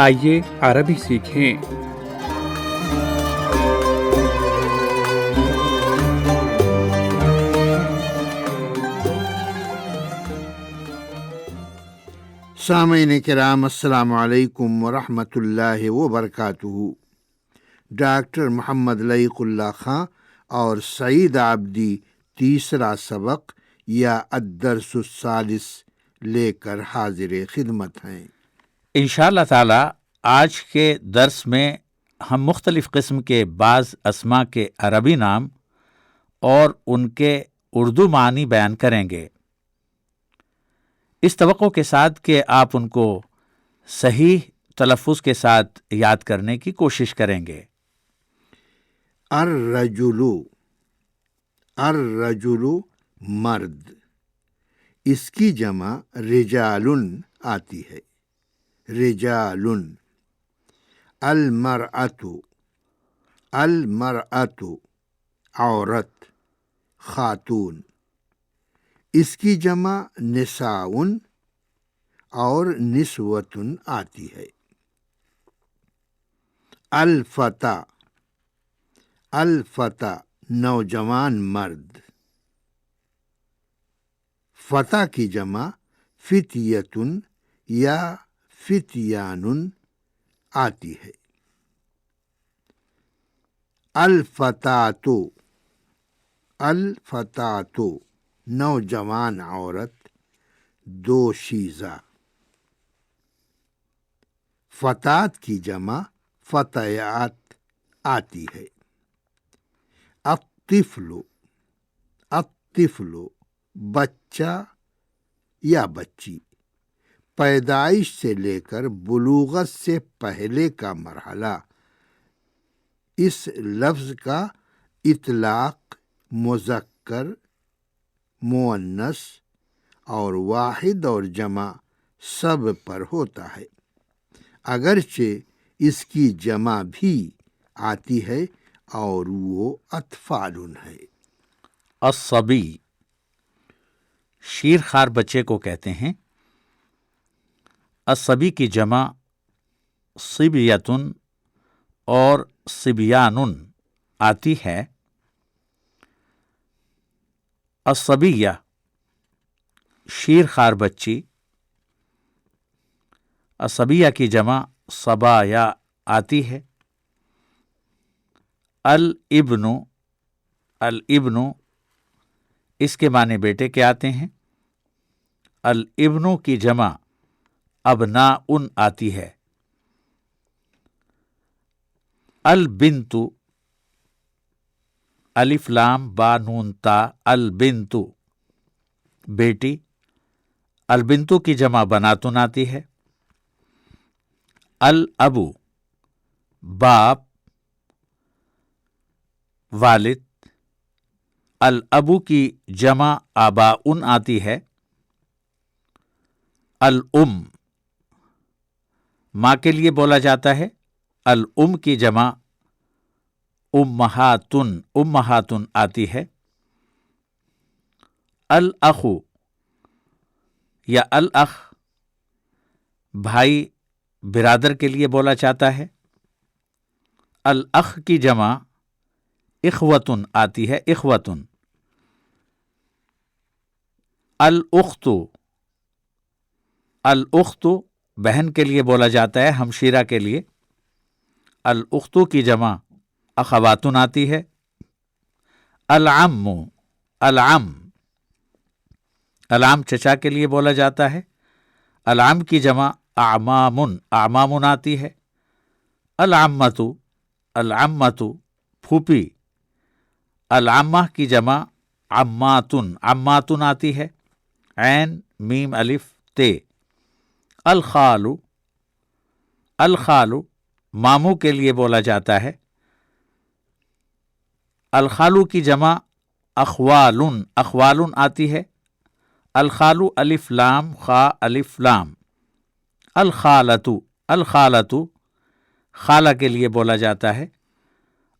آئیے عربی سیکھیں۔ سامعین کرام، السلام علیکم ورحمۃ اللہ وبرکاتہ۔ ڈاکٹر محمد لائق اللہ خان اور سعید عابدی تیسرا سبق یا الدرس الثالث لے کر حاضر خدمت ہیں۔ انشاءاللہ تعالی آج کے درس میں ہم مختلف قسم کے بعض اسماء کے عربی نام اور ان کے اردو معنی بیان کریں گے، اس توقع کے ساتھ کہ آپ ان کو صحیح تلفظ کے ساتھ یاد کرنے کی کوشش کریں گے۔ الرجل مرد، اس کی جمع رجال آتی ہے، رجال۔ المرأة عورت، خاتون، اس کی جمع نساء اور نسوۃ آتی ہے۔ الفتى نوجوان مرد، فتى کی جمع فتیۃ یا فتیان آتی ہے۔ الفتاة نوجوان عورت، دوشیزہ۔ فتات کی جمع فتیات آتی ہے۔ الطفل بچہ یا بچی، پیدائش سے لے کر بلوغت سے پہلے کا مرحلہ۔ اس لفظ کا اطلاق مذکر، مؤنث اور واحد اور جمع سب پر ہوتا ہے، اگرچہ اس کی جمع بھی آتی ہے اور وہ اطفال ہے۔ الصبی، شیر خوار بچے کو کہتے ہیں۔ الصبی کی جمع صبیۃ اور صبیان آتی ہے۔ الصبیہ، شیر خوار بچی۔ الصبیہ کی جمع صبایا آتی ہے۔ الابن، اس کے معنی بیٹے کے آتے ہیں۔ الابن کی جمع ابناء آتی ہے۔ البنت، الف لام با نون تا، البنت بیٹی۔ البنتو کی جمع بناتن آتی ہے۔ الابو، باپ، والد۔ الابو کی جمع آباء آتی ہے۔ الام، ماں کے لیے بولا جاتا ہے۔ الام کی جمع امہات آتی ہے۔ الاخ یا الاخ، بھائی برادر کے لیے بولا جاتا ہے۔ الاخ کی جمع اخوۃ آتی ہے، اخوۃ۔ الاخت بہن کے لیے بولا جاتا ہے، ہمشیرہ کے لیے۔ الاخت کی جمع اخوات آتی ہے۔ العم چچا کے لیے بولا جاتا ہے۔ العم کی جمع اعمام آتی ہے۔ العمۃ پھوپھی۔ العمہ کی جمع عمات آتی ہے۔ عین میم الف تے۔ الخال ماموں کے لیے بولا جاتا ہے۔ الخالو کی جمع اخوال آتی ہے۔ الخالو الف لام خا الف لام۔ الخالۃ خالہ کے لیے بولا جاتا ہے،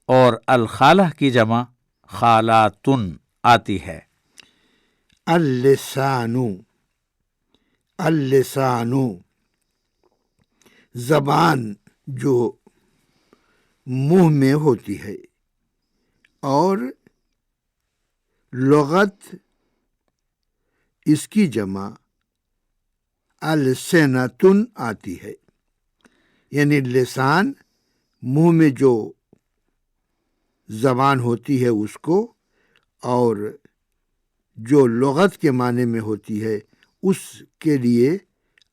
اور الخالہ کی جمع خالات آتی ہے۔ اللسان زبان جو منہ میں ہوتی ہے، اور لغت اس کی جمع السنتن آتی ہے، یعنی لسان منہ میں جو زبان ہوتی ہے اس کو، اور جو لغت کے معنی میں ہوتی ہے اس کے لیے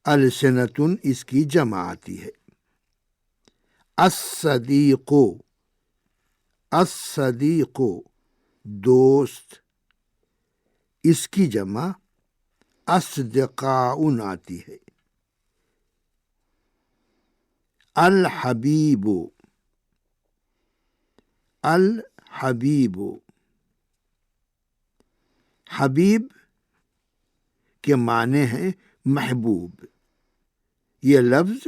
السنتن اس کی جمع آتی ہے۔ الصدیق دوست، اس کی جمع اصدقاء آتی ہے۔ الحبیب حبیب کے معنی ہیں محبوب۔ یہ لفظ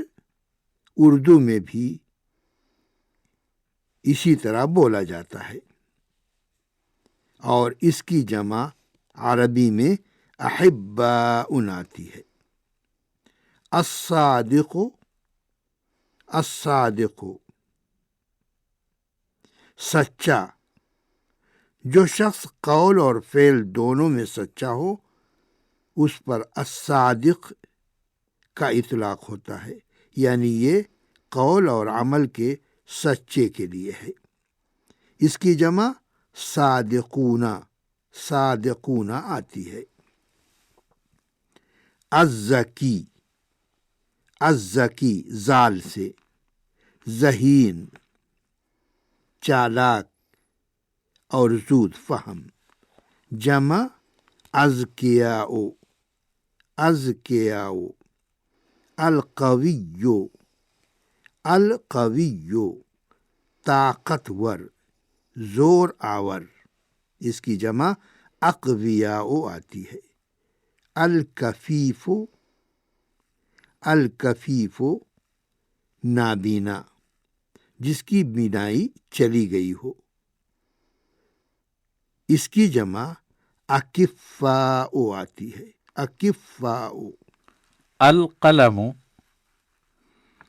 اردو میں بھی اسی طرح بولا جاتا ہے، اور اس کی جمع عربی میں احباء آتی ہے۔ الصادق سچا، جو شخص قول اور فعل دونوں میں سچا ہو اس پر الصادق کا اطلاق ہوتا ہے، یعنی یہ قول اور عمل کے سچے کے لیے ہے۔ اس کی جمع صادقون آتی ہے۔ الذکی زال سے، ذہین چالاک اور زود فہم، جمع اذکیاء۔ القوی طاقتور زور آور، اس کی جمع اقویاء آتی ہے۔ الکفیف نابینا، جس کی بینائی چلی گئی ہو، اس کی جمع اکفاء آتی ہے۔ اکفاء۔ القلم،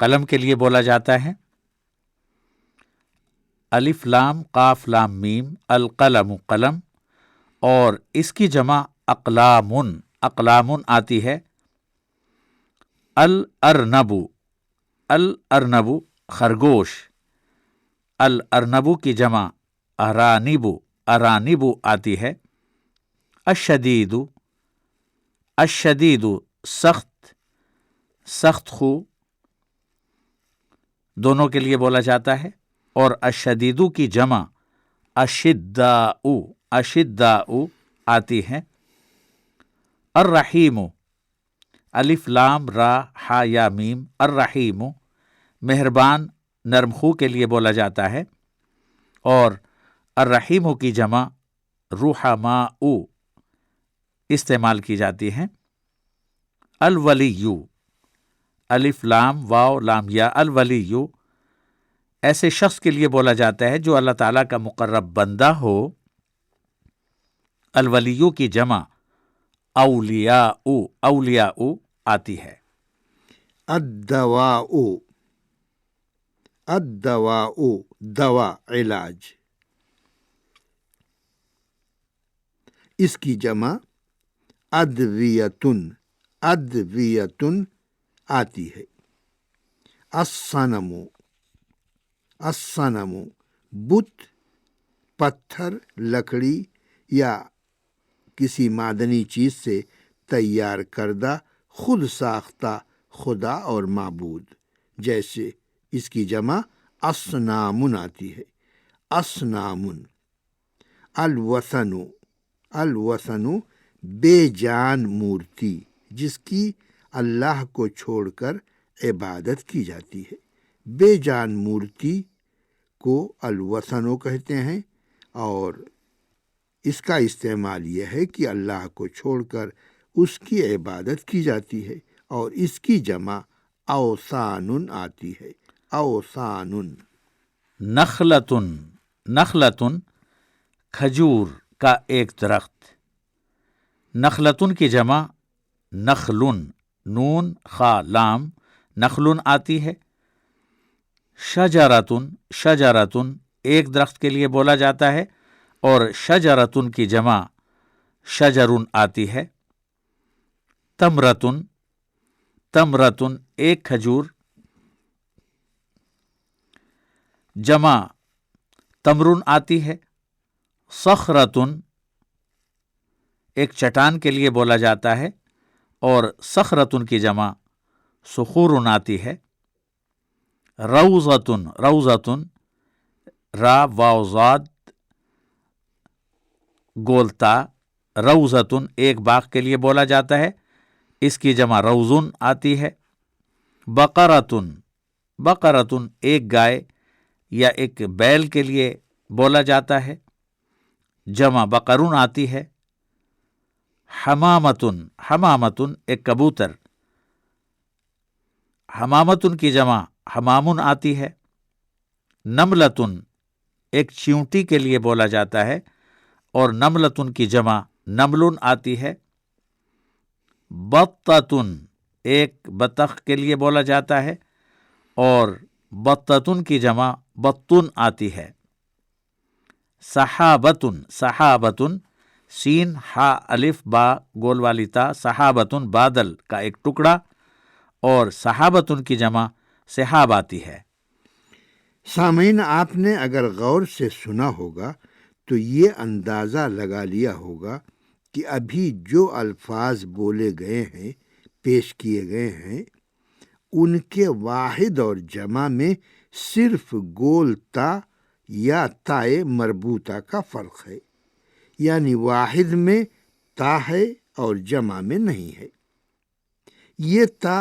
قلم کے لیے بولا جاتا ہے الف لام قاف لام میم، القلم قلم، اور اس کی جمع اقلام آتی ہے۔ الارنب خرگوش، الارنب کی جمع ارانب آتی ہے۔ الشدید سخت خو، دونوں کے لیے بولا جاتا ہے، اور الشدید کی جمع اشداء آتی ہے۔ الرحیم، الف لام را ہا یا میم، الرحیم مہربان نرم خو کے لیے بولا جاتا ہے، اور الرحیم کی جمع رحماء استعمال کی جاتی ہے۔ الولی، الف لام واو لام یا، الولی ایسے شخص کے لیے بولا جاتا ہے جو اللہ تعالیٰ کا مقرب بندہ ہو۔ الولیو کی جمع اولیاء آتی ہے۔ الدواء دوا علاج، اس کی جمع ادویتن آتی ہے۔ الصنم بت، پتھر، لکڑی یا کسی معدنی چیز سے تیار کردہ خود ساختہ خدا اور معبود، جیسے اس کی جمع اصنام آتی ہے۔ اصنام۔ الوثن بے جان مورتی، جس کی اللہ کو چھوڑ کر عبادت کی جاتی ہے۔ بے جان مورتی کو الوثن کہتے ہیں، اور اس کا استعمال یہ ہے کہ اللہ کو چھوڑ کر اس کی عبادت کی جاتی ہے، اور اس کی جمع اوثان آتی ہے۔ اوثان۔ نخلتن کھجور کا ایک درخت، نخلتن کی جمع نخلن، نون خا لام نخلن آتی ہے، شجرتن شجرتن ایک درخت کے لیے بولا جاتا ہے، اور شجرتن کی جمع شجرن آتی ہے۔ تمرتن تمرتن ایک کھجور، جمع تمرن آتی ہے۔ صخرتن ایک چٹان کے لیے بولا جاتا ہے، اور صخرتن کی جمع صخورن آتی ہے۔ روضتن روضتن را واو زاد گولتا، روضتن ایک باغ کے لیے بولا جاتا ہے، اس کی جمع روضن آتی ہے۔ بقرتن بقرتن ایک گائے یا ایک بیل کے لیے بولا جاتا ہے، جمع بقرن آتی ہے۔ حمامتن حمامتن ایک کبوتر، حمامتن کی جمع حمامن آتی ہے۔ نملتن ایک چیونٹی کے لیے بولا جاتا ہے، اور نملتن کی جمع نملن آتی ہے۔ بطتن ایک بطخ کے لیے بولا جاتا ہے، اور بطتن کی جمع بطن آتی ہے۔ صحابتن صحابتن سین ہا الف با گول والی تا، صحابتن بادل کا ایک ٹکڑا، اور صحابتن کی جمع سحاب آتی ہے۔ سامعین، آپ نے اگر غور سے سنا ہوگا تو یہ اندازہ لگا لیا ہوگا کہ ابھی جو الفاظ بولے گئے ہیں، پیش کیے گئے ہیں، ان کے واحد اور جمع میں صرف گول تا یا تائے مربوطہ کا فرق ہے، یعنی واحد میں تا ہے اور جمع میں نہیں ہے۔ یہ تا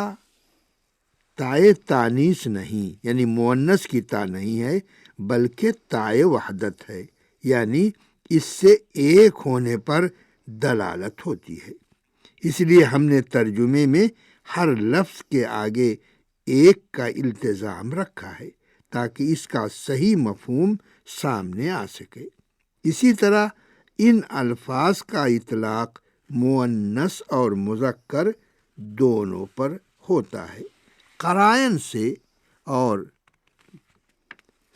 تائے تانیث نہیں، یعنی مؤنث کی تا نہیں ہے، بلکہ تائے وحدت ہے، یعنی اس سے ایک ہونے پر دلالت ہوتی ہے۔ اس لیے ہم نے ترجمے میں ہر لفظ کے آگے ایک کا التزام رکھا ہے تاکہ اس کا صحیح مفہوم سامنے آ سکے۔ اسی طرح ان الفاظ کا اطلاق مؤنث اور مذکر دونوں پر ہوتا ہے۔ قرائن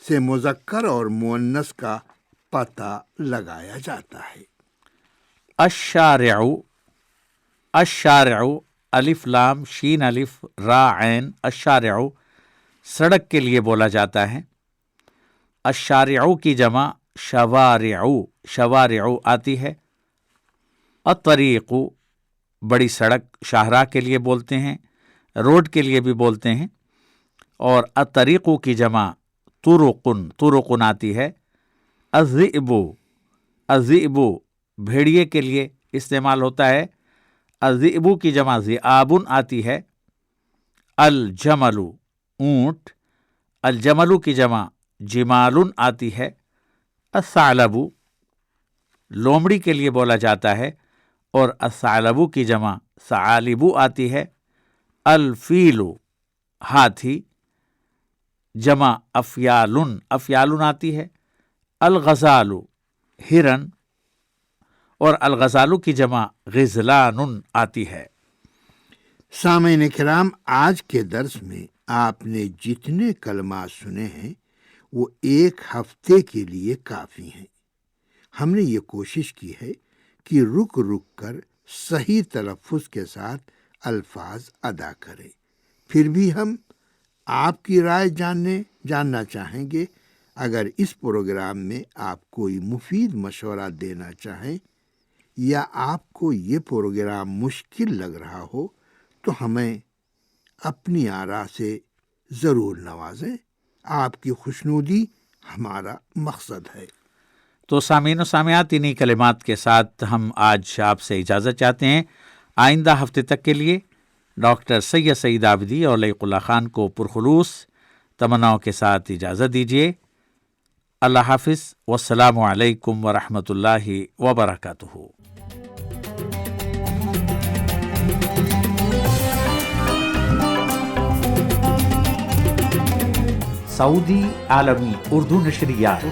سے مذکر اور مؤنث کا پتہ لگایا جاتا ہے۔ الشارع الشارع الف لام شین الف را عین، الشارع سڑک کے لیے بولا جاتا ہے۔ الشارع کی جمع شوارع شوارع آتی ہے۔ الطریق بڑی سڑک شاہراہ کے لیے بولتے ہیں، روڈ کے لیے بھی بولتے ہیں، اور الطریق کی جمع طرقن طرقن آتی ہے۔ الذئب الذئب بھیڑیے کے لیے استعمال ہوتا ہے، الذئب کی جمع ذئابن آتی ہے۔ الجمل اونٹ، الجمل کی جمع جمالن آتی ہے۔ الثعلب لومڑی کے لیے بولا جاتا ہے، اور الثعلب کی جمع ثعالب آتی ہے۔ الفیل ہاتھی، جمع افیالن افیالن آتی ہے۔ الغزال ہرن، اور الغزال کی جمع غزلان آتی ہے۔ سامعین کرام، آج کے درس میں آپ نے جتنے کلمات سنے ہیں وہ ایک ہفتے کے لیے کافی ہیں۔ ہم نے یہ کوشش کی ہے کہ رک رک کر صحیح تلفظ کے ساتھ الفاظ ادا کریں۔ پھر بھی ہم آپ کی رائے جاننا چاہیں گے۔ اگر اس پروگرام میں آپ کوئی مفید مشورہ دینا چاہیں یا آپ کو یہ پروگرام مشکل لگ رہا ہو تو ہمیں اپنی آراء سے ضرور نوازیں۔ آپ کی خوشنودی ہمارا مقصد ہے۔ تو سامعین و سامعات، انہی کلمات کے ساتھ ہم آج آپ سے اجازت چاہتے ہیں۔ آئندہ ہفتے تک کے لیے ڈاکٹر سید سعید عابدی اور لائق اللہ خان کو پرخلوص تمناؤں کے ساتھ اجازت دیجیے۔ اللہ حافظ، والسلام علیکم ورحمۃ اللہ وبرکاتہ۔ سعودی عالمی اردو نشریات